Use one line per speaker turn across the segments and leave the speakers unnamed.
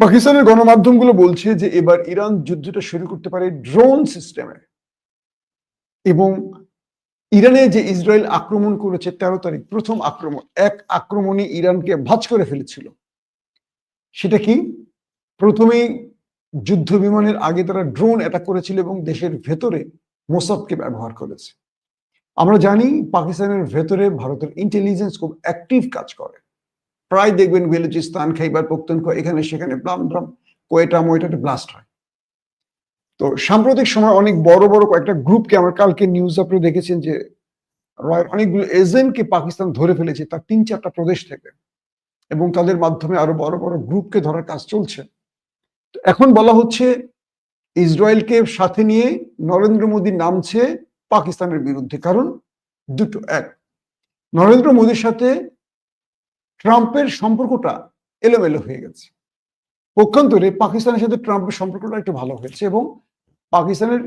পাকিস্তানের গণমাধ্যমগুলো বলছে যে এবার ইরান যুদ্ধটা শুরু করতে পারে ড্রোন সিস্টেমে, এবং ইরানে যে ইসরায়েল আক্রমণ করেছে 13 তারিখ, প্রথম আক্রমণ, এক আক্রমণে ইরানকে ভাঁজ করে ফেলেছিল। সেটা কি? প্রথমেই যুদ্ধ বিমানের আগে তারা ড্রোন অ্যাটাক করেছিল এবং দেশের ভেতরে মোসাদকে ব্যবহার করেছে। আমরা জানি পাকিস্তানের ভেতরে ভারতের ইন্টেলিজেন্স খুব অ্যাক্টিভ কাজ করে। প্রায় দেখবেন বেলুচিস্তান, খাইবার পখতুনখোয়া, এখানে সেখানে ব্লাম ব্লাম, কোয়েটা মোয়েটাতে ব্লাস্ট হয়। তো সাম্প্রতিক সময় অনেক বড় বড় কয়েকটা গ্রুপকে, আমরা কালকে নিউজ আপনি দেখেছেন যে অনেকগুলো এজেন্টকে পাকিস্তান ধরে ফেলেছে তার 3-4টা প্রদেশ থেকে, এবং তাদের মাধ্যমে আরো বড় বড় গ্রুপকে ধরার কাজ চলছে। এখন বলা হচ্ছে ইসরায়েলকে সাথে নিয়ে নরেন্দ্র মোদী নামছে পাকিস্তানের বিরুদ্ধে। কারণ দুটো, এক, নরেন্দ্র মোদীর সাথে ট্রাম্পের সম্পর্কটা এলোমেলো হয়ে গেছে। পক্ষান্তরে পাকিস্তানের সাথে ট্রাম্পের সম্পর্কটা একটু ভালো হয়েছে, এবং পাকিস্তানের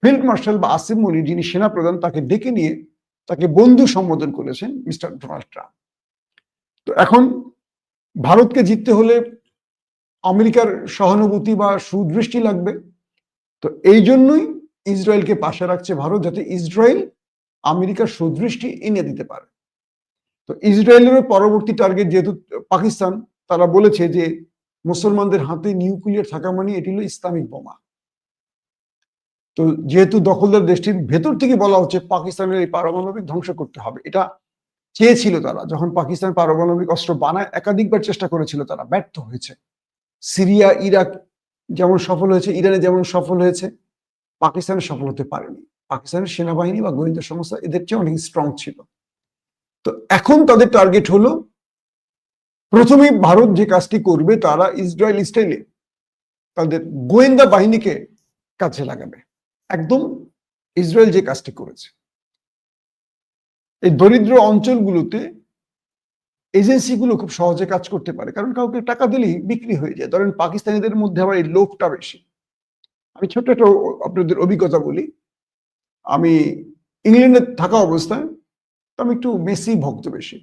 ফিল্ড মার্শাল বা আসিম মনির, যিনি সেনাপ্রধান, তাকে ডেকে নিয়ে তাকে বন্ধু সম্বোধন করেছেন মিস্টার ডোনাল্ড ট্রাম্প। তো এখন ভারতকে জিততে হলে আমেরিকার সহানুভূতি বা সুদৃষ্টি লাগবে। তো এই জন্যই ইসরায়েলকে পাশে রাখছে ভারত, যাতে ইসরায়েল আমেরিকার সুদৃষ্টি এনে দিতে পারে। তো ইসরায়েলের পরবর্তী টার্গেট যেহেতু পাকিস্তান, তারা বলেছে যে মুসলমানদের হাতে নিউক্লিয়ার থাকা মানে এটি হলো ইসলামিক বোমা। তো যেহেতু দখলদার দেশটির ভেতর থেকে বলা হচ্ছে পাকিস্তানের এই পারমাণবিক ধ্বংস করতে হবে, এটা চেয়েছিল তারা। যখন পাকিস্তান পারমাণবিক অস্ত্র বানায় একাধিকবার চেষ্টা করেছিল, তারা ব্যর্থ হয়েছে। সিরিয়া, ইরাক যেমন সফল হয়েছে, ইরানে যেমন সফল হয়েছে, পাকিস্তানে সফল হতে পারেনি। পাকিস্তানের সেনাবাহিনী বা গোয়েন্দা সংস্থা এদের চেয়ে অনেক স্ট্রং ছিল। তো এখন তাদের টার্গেট হলো, প্রথমেই ভারত যে কাজটি করবে, তারা ইসরায়েল স্টাইলে তাদের গোয়েন্দা বাহিনীকে কাজে লাগাবে। একদম ইসরায়েল যে কাজটি করেছে, এই দরিদ্র অঞ্চলগুলোতে এজেন্সিগুলো খুব সহজে কাজ করতে পারে, কারণ কাউকে টাকা দিলেই বিক্রি হয়ে যায়। ধরেন পাকিস্তানিদের মধ্যে আবার এই লোভটা বেশি। আমি ছোট্ট একটা আপনাদের অভিজ্ঞতা বলি। আমি ইংল্যান্ডে থাকা অবস্থায় আমি একটু মেসি ভক্ত বেশি।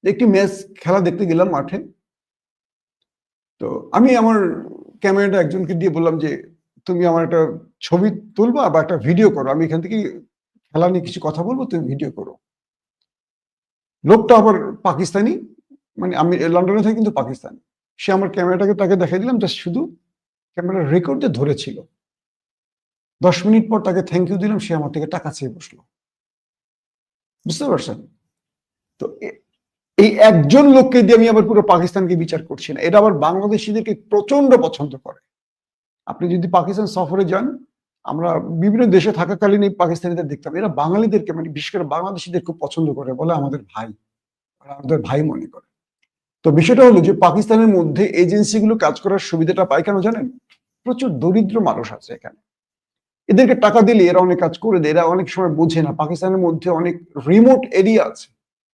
একটি ম্যাচ খেলা দেখতে গেলাম মাঠে। তো আমি আমার ক্যামেরাটা একজনকে দিয়ে বললাম যে তুমি আমার একটা ছবি তুলবা বা একটা ভিডিও করো, আমি এখান থেকে খেলা নিয়ে কিছু কথা বলবো, তুমি ভিডিও করো। লোকটা আবার পাকিস্তানি, মানে আমি লন্ডনে থাকি কিন্তু পাকিস্তানি। সে আমার ক্যামেরাটাকে তাকে দেখাই দিলাম, জাস্ট শুধু ক্যামেরা রেকর্ডে ধরেছিল। 10 মিনিট পর তাকে থ্যাংক ইউ দিলাম, সে আমার থেকে টাকা চেয়ে বসলো। বুঝতে পারছেন? তো এই একজন লোককে দিয়ে আমি আবার পুরো পাকিস্তানকে বিচার করছি না। এটা আবার বাংলাদেশিদেরকে প্রচন্ড পছন্দ করে। আপনি যদি পাকিস্তান সফরে যান, আমরা বিভিন্ন দেশে থাকাকালীন এই পাকিস্তানিদের দেখতাম, এরা বাঙালিদেরকে, মানে বিশেষ করে বাংলাদেশিদের খুব পছন্দ করে, বলে আমাদের ভাই, আমাদের ভাই মনে করে। তো বিষয়টা হলো যে পাকিস্তানের মধ্যে এজেন্সিগুলো কাজ করার সুবিধাটা পায় কেন জানেন? প্রচুর দরিদ্র মানুষ আছে এখানে, এদেরকে টাকা দিলে এরা অনেক কাজ করে দেয়। এরা অনেক সময় বোঝে না পাকিস্তানের মধ্যে অনেক রিমোট এরিয়া আছে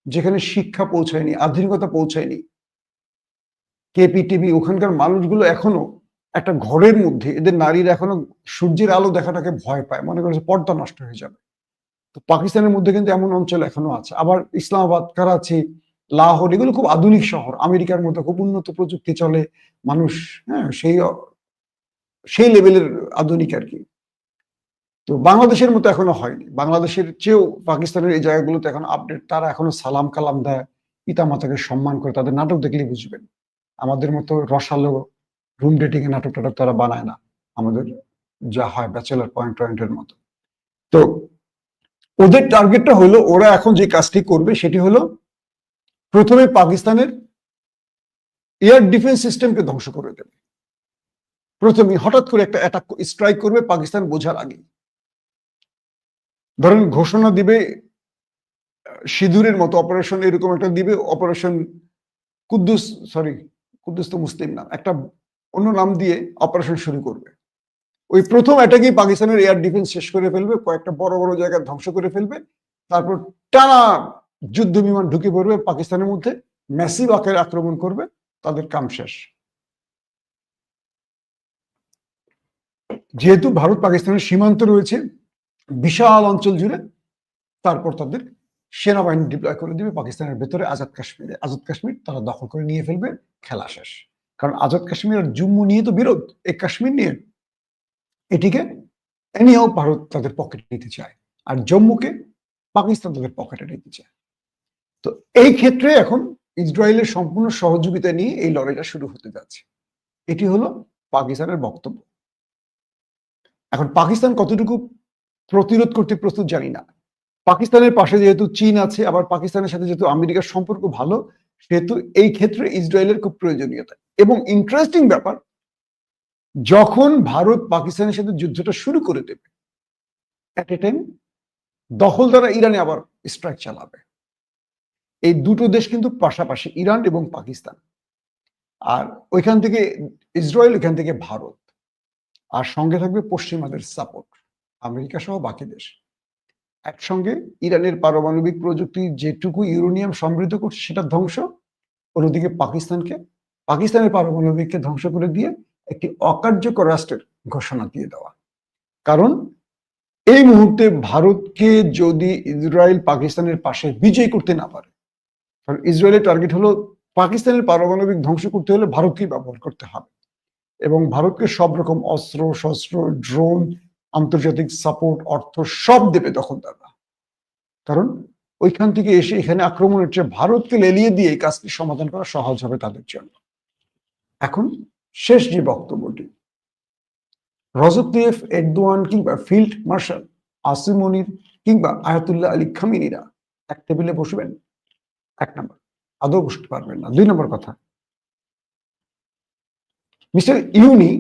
যেখানে শিক্ষা পৌঁছায়নি, আধুনিকতা পৌঁছায়নি। কেপিটিভি, ওখানকার মানুষগুলো এখনো একটা ঘরের মধ্যে, এদের নারীরা এখনো সূর্যের আলো দেখাটাকে ভয় পায়, মনে করে পর্দা নষ্ট হয়ে যাবে। তো পাকিস্তানের মধ্যে কিন্তু এমন অঞ্চল এখনো আছে। আবার ইসলামাবাদ, করাচি, লাহোর, এগুলো খুব আধুনিক শহর, আমেরিকার মতো খুব উন্নত প্রযুক্তি চলে, মানুষ, হ্যাঁ, সেই লেভেলের আধুনিক আর কি। তো বাংলাদেশের মতো এখনো হয়নি। বাংলাদেশের চেয়েও পাকিস্তানের এই জায়গাগুলোতে এখন আপডেট। তারা এখনো সালাম কালাম দেয়, পিতা মাতাকে সম্মান করে। তাদের নাটক দেখলেই বুঝবেন। আমাদের মতো রসালো রুম ডেটিং এর নাটক টাটক তারা বানায় না, আমাদের যা হয় ব্যাচেলার পয়েন্টের মতো। তো ওদের টার্গেটটা হলো, ওরা এখন যে কাজটি করবে সেটি হলো, প্রথমে পাকিস্তানের এয়ার ডিফেন্স সিস্টেমকে ধ্বংস করে দেবে। প্রথমে হঠাৎ করে একটা অ্যাটাক স্ট্রাইক করবে, পাকিস্তান বোঝার আগে। ধরেন ঘোষণা দিবে সিঁদুরের মতো অপারেশন, এরকম একটা দিবে, অপারেশন কুদ্দুস, সরি কুদ্দুস তো মুসলিম নাম, একটা অন্য নাম দিয়ে অপারেশন শুরু করবে। ওই প্রথম অ্যাটাকেই পাকিস্তানের এয়ার ডিফেন্স শেষ করে ফেলবে, কয়েকটা বড় বড় জায়গা ধ্বংস করে ফেলবে। তারপর টানা যুদ্ধ বিমান ঢুকে পড়বে পাকিস্তানের মধ্যে, ম্যাসিভ আকারে আক্রমণ করবে, তাদের কাম শেষ। যেহেতু ভারত পাকিস্তানের সীমান্ত রয়েছে বিশাল অঞ্চল জুড়ে, তারপর তাদের সেনাবাহিনী ডিপ্লয় করে দিবে পাকিস্তানের ভেতরে, আজাদ কাশ্মীরে। আজাদ কাশ্মীর তারা দখল করে নিয়ে ফেলবে, খেলা শেষ। কারণ আজাদ কাশ্মীর আর জম্মু নিয়ে তো বিরোধ, এই কাশ্মীর নিয়ে এটিকে এনিহাও ভারত তাদের পকেটে নিতে চায়, আর জম্মুকে পাকিস্তান তাদের পকেটে নিতে চায়। তো এই ক্ষেত্রে এখন ইসরায়েলের সম্পূর্ণ সহযোগিতা নিয়ে এই লড়াইটা শুরু হতে যাচ্ছে। এটি হলো পাকিস্তানের বক্তব্য। এখন পাকিস্তান কতটুকু প্রতিরোধ করতে প্রস্তুত জানি না। পাকিস্তানের পাশে যেহেতু চীন আছে, আবার পাকিস্তানের সাথে যেহেতু আমেরিকার সম্পর্ক ভালো, সেহেতু এই ক্ষেত্রে ইসরায়েলের খুব প্রয়োজনীয়তা। এবং ইন্টারেস্টিং ব্যাপার, যখন ভারত পাকিস্তানের সাথে যুদ্ধটা শুরু করে দেবে, এট এ টাইম দখলদারা ইরানে আবার স্ট্রাইক চালাবে। এই দুটো দেশ কিন্তু পাশাপাশি, ইরান এবং পাকিস্তান। আর ওইখান থেকে ইসরায়েল, ওইখান থেকে ভারত, আর সঙ্গে থাকবে পশ্চিমাদের সাপোর্ট, আমেরিকা সহ বাকি দেশ। একসঙ্গে ইরানের পারমাণবিক প্রযুক্তি যেটুকু ইউরেনিয়াম সমৃদ্ধ করছে সেটা ধ্বংস, অন্যদিকে পাকিস্তানের পারমাণবিককে ধ্বংস করে দিয়ে একটি অকার্যকর রাষ্ট্রের ঘোষণা দিয়ে দেওয়া। কারণ এই মুহূর্তে ভারতকে যদি ইসরায়েল পাকিস্তানের পাশে বিজয় করতে না পারে, কারণ ইসরায়েলের টার্গেট হলো পাকিস্তানের পারমাণবিক ধ্বংস করতে হলে ভারতকেই ব্যবহার করতে হবে, এবং ভারতকে সব রকম অস্ত্র শস্ত্র, ড্রোন, আন্তর্জাতিক সাপোর্ট, অর্থ সব দেবে দখলদাররা। কারণ ওইখান থেকে এসে এখানে আক্রমণের চেয়ে ভারতকে লেলিয়ে দিয়ে এই কাজটি সমাধান করা সহজ হবে তাদের জন্য। এখন শেষ যে বক্তব্যটি, রজব তাইয়্যিব এরদোয়ান কিংবা ফিল্ড মার্শাল আসিম মনির কিংবা আয়াতুল্লাহ আলী খামেনিরা এক টেবিলে বসবেন? এক নম্বর, আদৌ বসতে পারবেন না। 2 নম্বর কথা, মিস্টার ইউনি,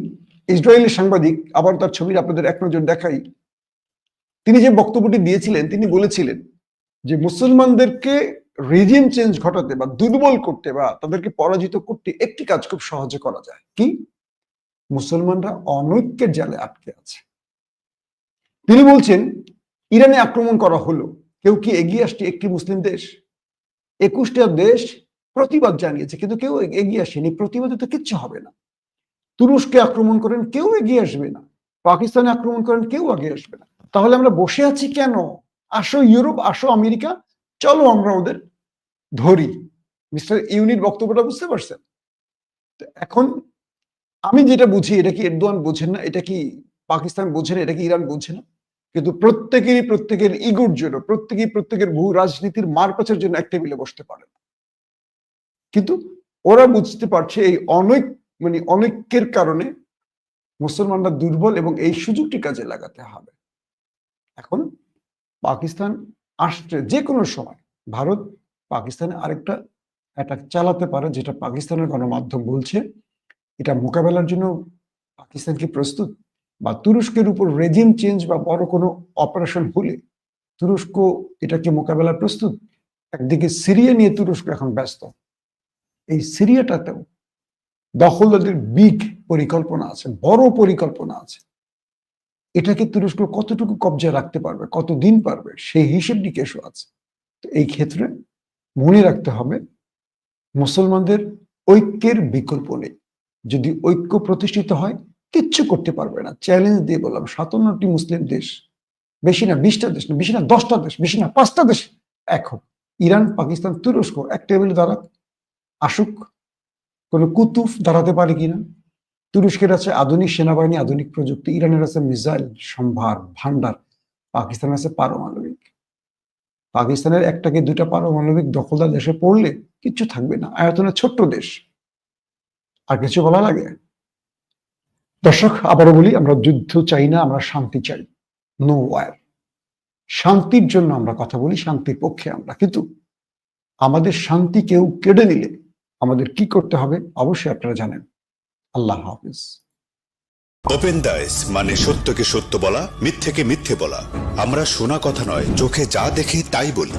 ইসরায়েলের সাংবাদিক, আবার তার ছবির আপনাদের এক নজর দেখাই, তিনি যে বক্তব্যটি দিয়েছিলেন, তিনি বলেছিলেন যে মুসলমানদেরকে রিজিম চেঞ্জ ঘটাতে বা দুর্বল করতে বা তাদেরকে পরাজিত করতে একটি কাজ খুব সহজে করা যায়। কি? মুসলমানরা অনৈক্যের জালে আটকে আছে। তিনি বলছেন ইরানে আক্রমণ করা হলো, কেউ কি এগিয়ে আসছে? একটি মুসলিম দেশ, 21টা দেশ প্রতিবাদ জানিয়েছে, কিন্তু কেউ এগিয়ে আসেনি। প্রতিবাদে তো কিচ্ছু হবে না। তুরস্কে আক্রমণ করেন, কেউ এগিয়ে আসবে না। পাকিস্তানে আক্রমণ করেন, কেউ আগে আসবে না। তাহলে আমরা বসে আছি কেন? আসো ইউরোপ, আসো আমেরিকা, চলো আমরা ওদের ধরি। মিস্টার ইউনির বক্তব্যটা বুঝতে পারছেন? এখন আমি যেটা বুঝি, এটা কি এরদোয়ান বোঝেন না, এটা কি পাকিস্তান বোঝে না, এটা কি ইরান বোঝে না? কিন্তু প্রত্যেকের ইগোর জন্য, প্রত্যেকের ভূ রাজনীতির মারপ্যাচের জন্য এক টেবিলে বসতে পারে না। কিন্তু ওরা বুঝতে পারছে এই অনৈক্যের কারণে মুসলমানরা দুর্বল, এবং এই সুযোগটি কাজে লাগাতে হবে। এখন পাকিস্তান আসছে যে কোনো সময়, ভারত পাকিস্তানে আরেকটা অ্যাটাক চালাতে পারে, যেটা পাকিস্তানের গণমাধ্যম বলছে। এটা মোকাবেলার জন্য পাকিস্তান কি প্রস্তুত? বা তুরস্কের উপর রেজিম চেঞ্জ বা বড় কোনো অপারেশন হলে তুরস্ক এটাকে মোকাবেলার প্রস্তুত? একদিকে সিরিয়া নিয়ে তুরস্ক এখন ব্যস্ত, এই সিরিয়াটাতেও দখলদারদের বিগ পরিকল্পনা আছে, বড় পরিকল্পনা আছে। এটাকে তুরস্ক কতটুকু কবজায় রাখতে পারবে, কতদিন পারবে, সেই হিসেব নিকেশও আছে। তো এই ক্ষেত্রে মনে রাখতে হবে, মুসলমানদের ঐক্যের বিকল্প নেই। যদি ঐক্য প্রতিষ্ঠিত হয়, কিচ্ছু করতে পারবে না। চ্যালেঞ্জ দিয়ে বললাম, 57টি মুসলিম দেশ, বেশি না 20টা দেশ, বেশি না 10টা দেশ, বেশি না 5টা দেশ এক হোক, ইরান, পাকিস্তান, তুরস্ক এক টেবিলে দাঁড়াক, আসুক। কোনো কুতুফ দাঁড়াতে পারে কিনা? তুরস্কের আছে আধুনিক সেনাবাহিনী, আধুনিক প্রযুক্তি, ইরানের আছে মিসাইল সম্ভার ভান্ডার, পাকিস্তানের আছে পারমাণবিক। পাকিস্তানের 1টা কি 2টা পারমাণবিক দখলদার দেশে পড়লে কিচ্ছু থাকবে না। আয়তনে ছোট্ট দেশ, আর কিছু বলা লাগে? দর্শক, আবারও বলি, আমরা যুদ্ধ চাই না, আমরা শান্তি চাই। No war. শান্তির জন্য আমরা কথা বলি, শান্তির পক্ষে আমরা। কিন্তু আমাদের শান্তি কেউ কেড়ে নিলে আমাদের কি করতে হবে অবশ্যই আপনারা জানেন। আল্লাহ হাফিজ।
ওপেন দাইস মানে সত্যকে সত্য বলা, মিথ্যেকে মিথ্যে বলা। আমরা শোনা কথা নয়, চোখে যা দেখি তাই বলি।